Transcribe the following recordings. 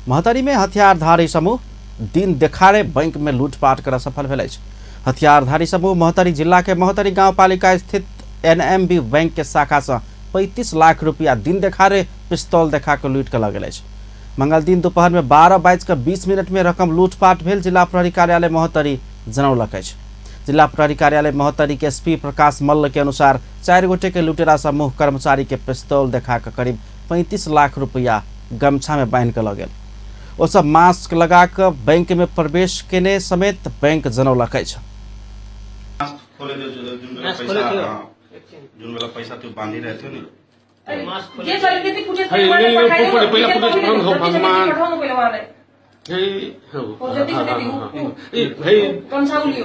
महतरी में हथियारधारी समूह दिन देखाड़े बैंक में लूटपाट कर सफल भेल। हथियारधारी समूह महतरी जिला के महतरी गांवपालिका स्थित एनएमबी बैंक के शाखा से 35 लाख रुपया दिन देखाड़े पिस्तौल देखा के लूट के लग गए। मंगल दिन दोपहर में 12:20 में रकम लूटपाट भेल। जिला प्रहरी कार्यालय महतरी जनौलक। जिला प्रहरी कार्यालय महतरी के एसपी प्रकाश मल्ल के अनुसार 4 गोटे के लुटेरा समूह कर्मचारी के पिस्तौल देखा के करीब 35 लाख रुपया गमछा में बांध के लग गए। वो सब मास्क लगा कर बैंक में प्रवेश केने समेत बैंक जनौलक। पैसा तो बांधी रहे थे ये चल के कुछ भगवान कौन सा उलियो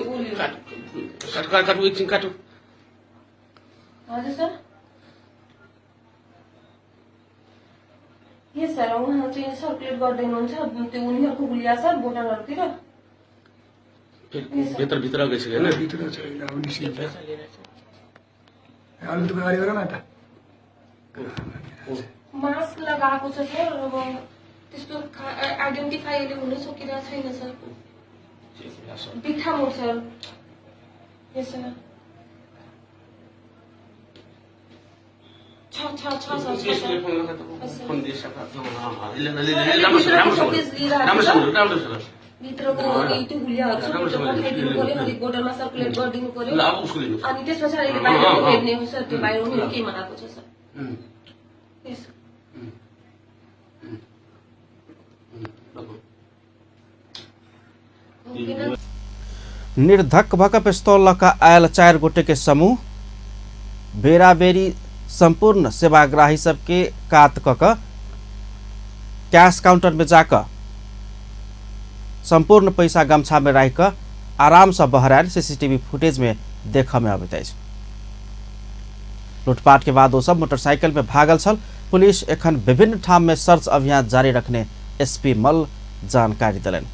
काटो सर ये सर उहाँ चाहिँ सर्कुलेट गर्दैनुहुन्छ त्यो उनीहरुको गुलिया सर भोटरहरुतिर भित्र गइसक्यो हैन भित्र छैन अब निश्चित अलि त गाडी गर न त मास्क लगाएको छ सर अब त्यस्तो आइडेन्टिफाईले हुन सकिरहेको छैन सर बिठामो सर यस सर भित्रको त्यो गुलियाहरु पठाइदिनु पर्यो अनि बोतलमा सर्कुलेट गरिदिनु पर्यो अनि त्यसपछि अहिले बाहिर हेर्ने हो सर त्यो बाहिर उनीहरु के मगाएको छ सर यस निर्धक भक पिस्तौल लका आयल 4 गोटे के समूह बेराबेरी संपूर्ण सेवाग्राही सबके कात कक कैश काउंटर में जाकर संपूर्ण पैसा गमछा में रख कर आराम से बहरायल सीसीटीवी फुटेज में देखा में आबैत अछि। लूटपाट के बाद वो सब मोटरसाइकिल में भागल छल। पुलिस एखन विभिन्न ठाम में सर्च अभियान जारी रखने एसपी मल्ल जानकारी दिलन।